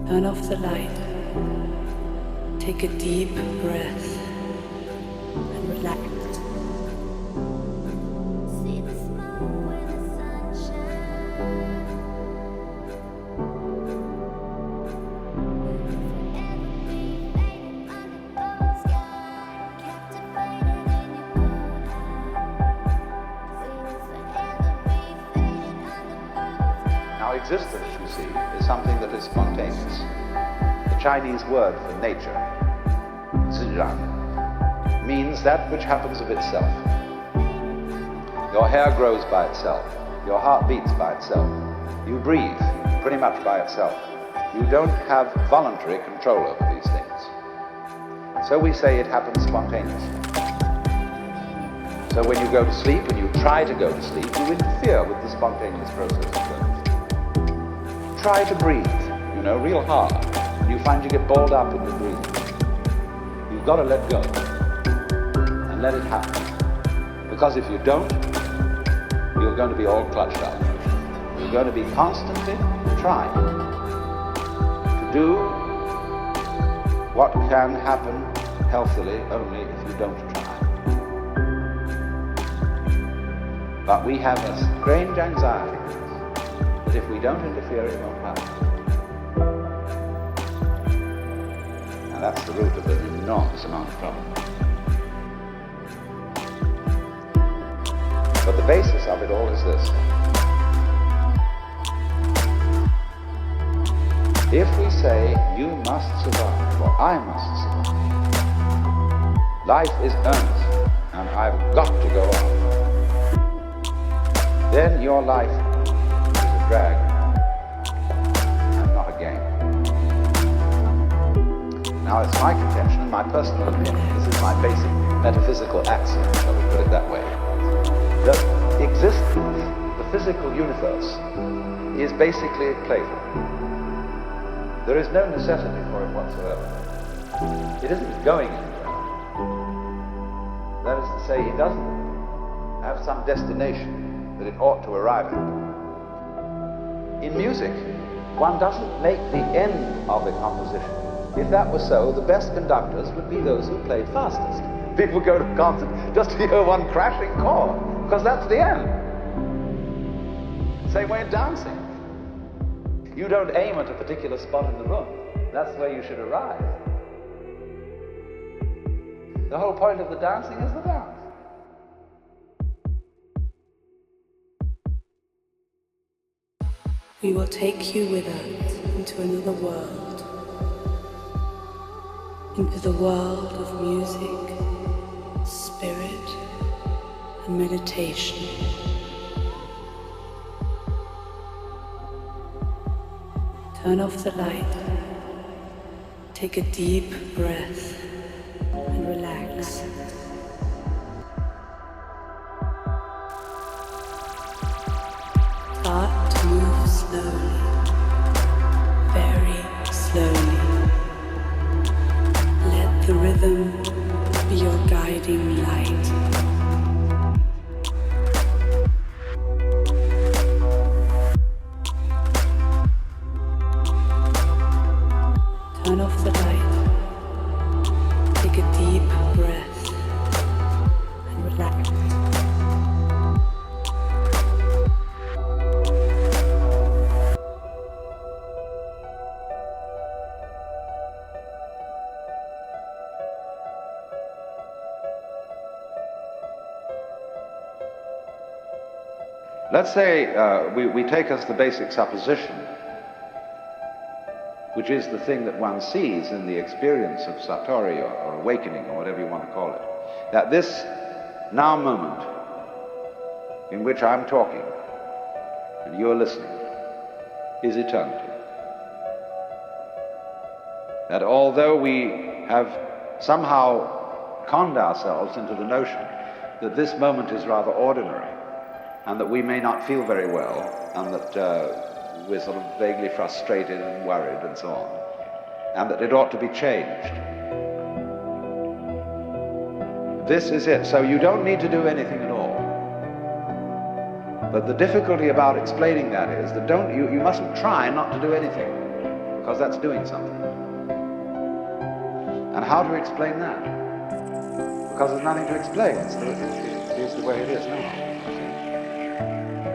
Turn off the light. Take a deep breath and relax. See the smoke where the sun shines. Forever be fading under the sky. Captivated in your cold eyes. We will forever be fading under the sky. Now, existence, you see, is something that is spontaneous. The Chinese word for nature, zhiran, means that which happens of itself. Your hair grows by itself. Your heart beats by itself. You breathe pretty much by itself. You don't have voluntary control over these things. So we say it happens spontaneously. So when you go to sleep and you try to go to sleep, you interfere with the spontaneous process of growth. Try to breathe, real hard. And you find you get balled up in your breathing. You've got to let go and let it happen. Because if you don't, you're going to be all clutched up. You're going to be constantly trying to do what can happen healthily only if you don't try. But we have a strange anxiety that if we don't interfere, it won't happen. And that's the root of an enormous amount of trouble. But the basis of it all is this. If we say, you must survive, or I must survive, life is earnest, and I've got to go on, then your life is a drag and not a game. Now, it's my contention and my personal opinion, this is my basic metaphysical axiom, shall we put it that way, that existence, the physical universe, is basically playful. There is no necessity for it whatsoever. It isn't going anywhere. That is to say, it doesn't have some destination that it ought to arrive at. In music, one doesn't make the end of a composition. If that were so, the best conductors would be those who played fastest. People go to a concert just to hear one crashing chord, because that's the end. Same way in dancing. You don't aim at a particular spot in the room. That's where you should arrive. The whole point of the dancing is the dance. We will take you with us into another world, into the world of music, spirit, and meditation. Turn off the light, take a deep breath, and relax. Start to move slowly, very slowly. Let the rhythm be your guiding light. Turn off the light, take a deep breath, and relax. Let's say we take as the basic supposition, which is the thing that one sees in the experience of Satori or awakening or whatever you want to call it, that this now moment in which I'm talking and you're listening is eternity. That although we have somehow conned ourselves into the notion that this moment is rather ordinary and that we may not feel very well and that we're sort of vaguely frustrated and worried and so on, and that it ought to be changed. This is it. So you don't need to do anything at all. But the difficulty about explaining that is that you mustn't try not to do anything. because that's doing something. And how to explain that? Because there's nothing to explain. It is the way it is now.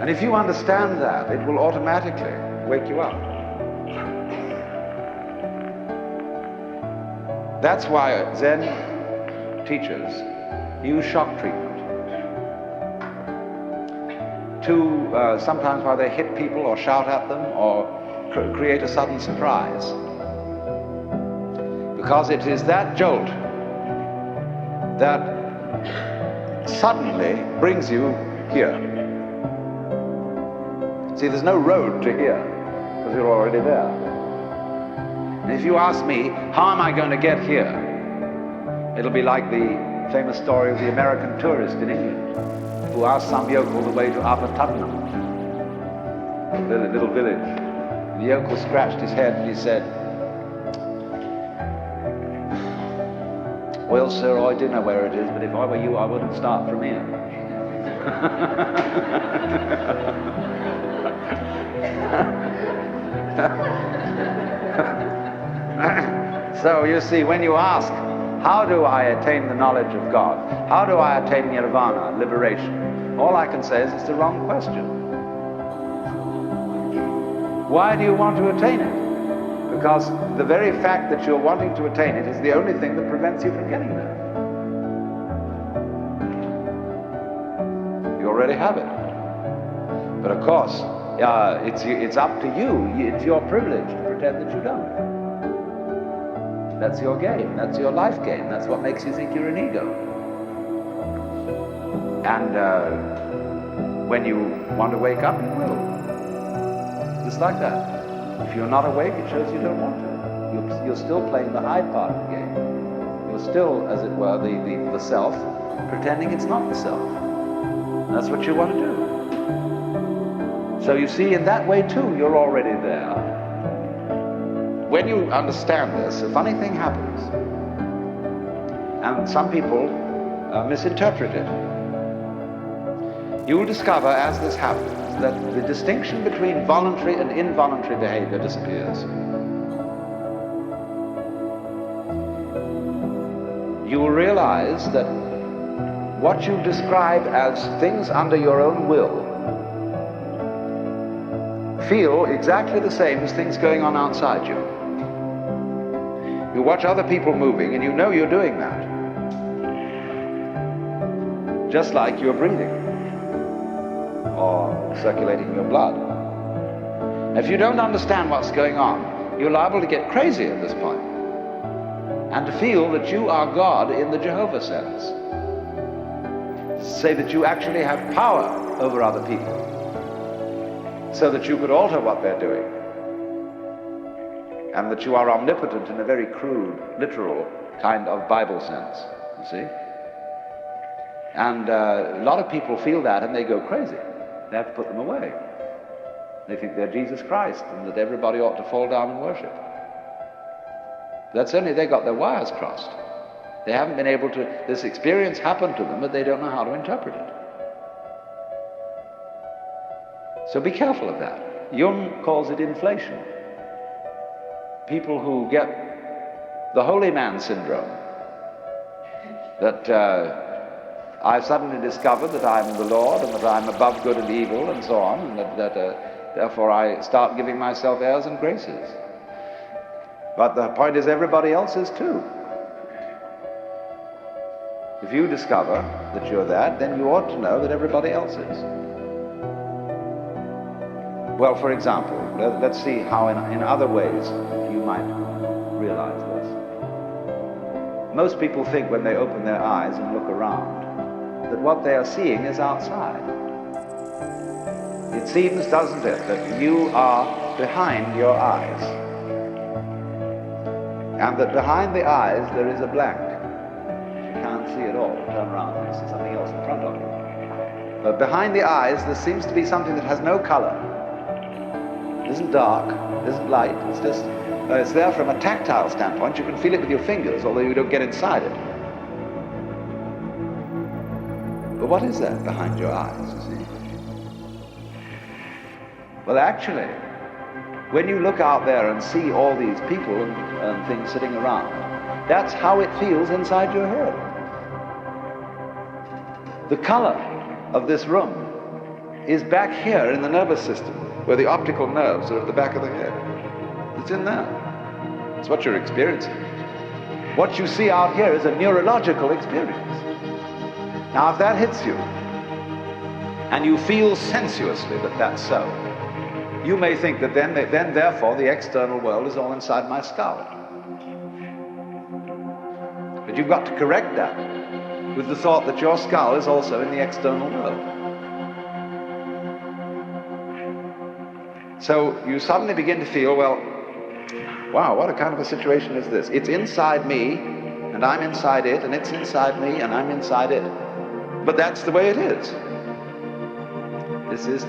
And if you understand that, it will automatically wake you up. That's why Zen teachers use shock treatment to sometimes why they hit people or shout at them or create a sudden surprise. Because it is that jolt that suddenly brings you here. See, there's no road to here because you're already there. And if you ask me, how am I going to get here? It'll be like the famous story of the American tourist in England who asked some yokel the way to Upper Tottenham, the little village. The yokel scratched his head and he said, "Well, sir, I do know where it is, but if I were you, I wouldn't start from here." So you see, when you ask, how do I attain the knowledge of God? How do I attain nirvana, liberation? All I can say is it's the wrong question. Why do you want to attain it? Because the very fact that you're wanting to attain it is the only thing that prevents you from getting there. You already have it. But of course, it's up to you. It's your privilege to pretend that you don't. That's your game. That's your life game. That's what makes you think you're an ego. And when you want to wake up, you will. Just like that. If you're not awake, it shows you don't want to. You're still playing the hide part of the game. You're still, as it were, the self, pretending it's not the self. And that's what you want to do. So you see, in that way too, you're already there. When you understand this, a funny thing happens. And some people misinterpret it. You will discover as this happens that the distinction between voluntary and involuntary behavior disappears. You will realize that what you describe as things under your own will feel exactly the same as things going on outside you. You watch other people moving and you know you're doing that. Just like you're breathing or circulating your blood. If you don't understand what's going on, you're liable to get crazy at this point and to feel that you are God in the Jehovah sense. Say that you actually have power over other people so that you could alter what they're doing, and that you are omnipotent in a very crude, literal kind of Bible sense, you see? And a lot of people feel that and they go crazy. They have to put them away. They think they're Jesus Christ and that everybody ought to fall down and worship. That's only they got their wires crossed. They haven't been able to, this experience happened to them, but they don't know how to interpret it. So be careful of that. Jung calls it inflation. People who get the holy man syndrome, that I've suddenly discovered that I'm the Lord and that I'm above good and evil and so on, and that therefore I start giving myself airs and graces. But the point is everybody else is too. If you discover that you're that, then you ought to know that everybody else is. Well, for example, let's see how in other ways you might realize this. Most people think when they open their eyes and look around that what they are seeing is outside. It seems, doesn't it, that you are behind your eyes. And that behind the eyes there is a blank. You can't see it all. Turn around and see something else in front of you. But behind the eyes there seems to be something that has no color. It isn't dark, it isn't light, it's just, it's there from a tactile standpoint. You can feel it with your fingers, although you don't get inside it. But what is that behind your eyes, you see? Well, actually, When you look out there and see all these people and things sitting around, that's how it feels inside your head. The color of this room is back here in the nervous system, where the optical nerves are at the back of the head. It's in there. It's what you're experiencing. What you see out here is a neurological experience. Now, if that hits you, and you feel sensuously that that's so, you may think that then therefore, the external world is all inside my skull. But you've got to correct that with the thought that your skull is also in the external world. So you suddenly begin to feel, well, wow, what a kind of a situation is this? It's inside me, and I'm inside it, and it's inside me, and I'm inside it. But that's the way it is. This is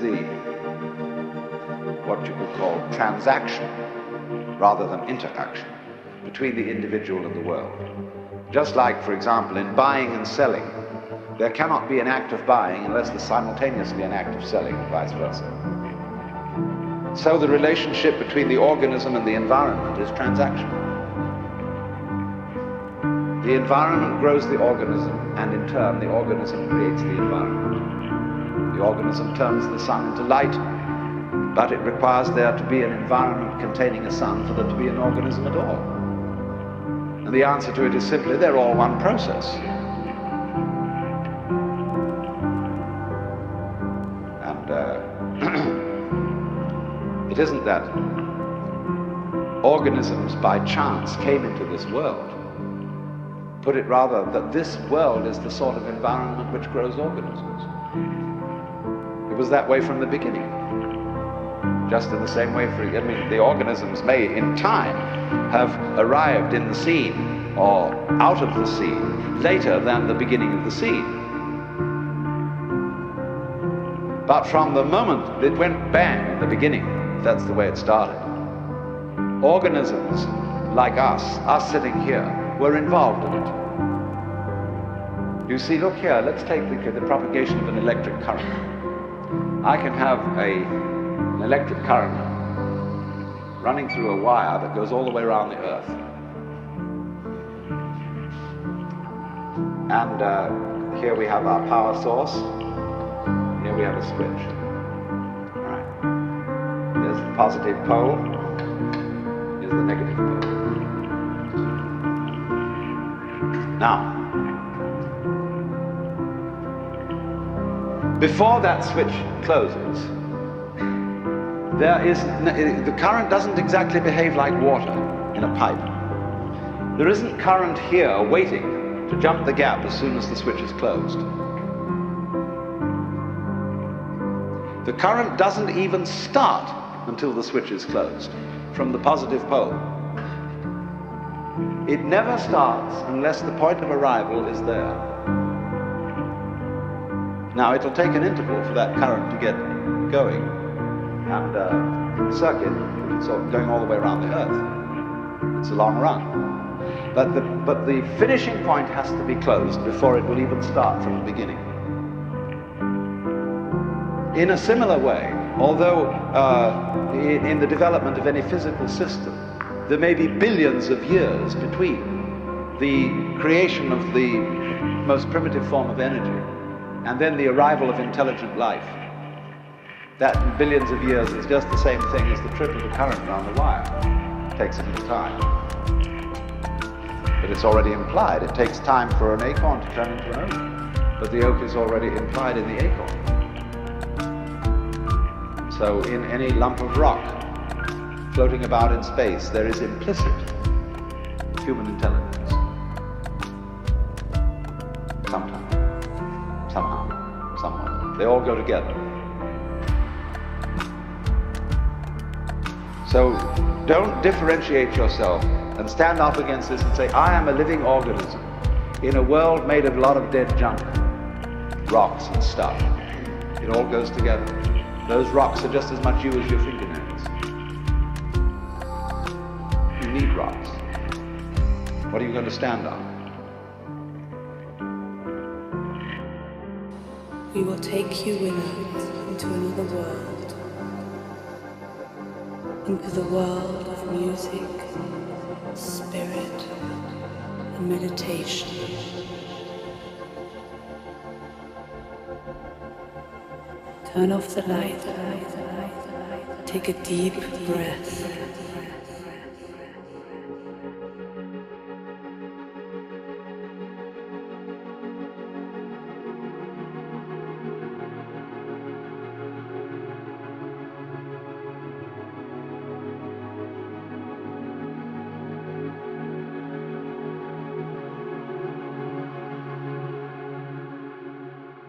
what you could call transaction, rather than interaction, between the individual and the world. Just like, for example, in buying and selling, there cannot be an act of buying unless there's simultaneously an act of selling, and vice versa. So the relationship between the organism and the environment is transaction. The environment grows the organism, and in turn the organism creates the environment. The organism turns the sun into light, but it requires there to be an environment containing a sun for there to be an organism at all. And the answer to it is simply, they're all one process. And it isn't that organisms by chance came into this world. Put it rather that this world is the sort of environment which grows organisms. It was that way from the beginning. Just in the same way, the organisms may in time have arrived in the scene or out of the scene later than the beginning of the scene. But from the moment it went bang in the beginning, that's the way it started. Organisms like us sitting here, were involved in it. You see, look here, let's take the propagation of an electric current. I can have an electric current running through a wire that goes all the way around the earth. And here we have our power source. Here we have a switch. All right. There's the positive pole. Here's the negative pole. Now, before that switch closes, the current doesn't exactly behave like water in a pipe. There isn't current here waiting to jump the gap as soon as the switch is closed. The current doesn't even start until the switch is closed from the positive pole. It never starts unless the point of arrival is there. Now, it'll take an interval for that current to get going, and the circuit is sort of going all the way around the earth. It's a long run. But the finishing point has to be closed before it will even start from the beginning. In a similar way, although in the development of any physical system, there may be billions of years between the creation of the most primitive form of energy and then the arrival of intelligent life. That in billions of years is just the same thing as the trip of the current around the wire. It takes a little time. But it's already implied. It takes time for an acorn to turn into an oak. But the oak is already implied in the acorn. So in any lump of rock floating about in space, there is implicit human intelligence. Sometime, somehow, somewhat. They all go together. So don't differentiate yourself and stand up against this and say, I am a living organism in a world made of a lot of dead junk, rocks and stuff. It all goes together. Those rocks are just as much you as your fingernails. You need rocks. What are you going to stand on? We will take you with us into another world. into the world of music, spirit, and meditation. Turn off the light. Take a deep breath.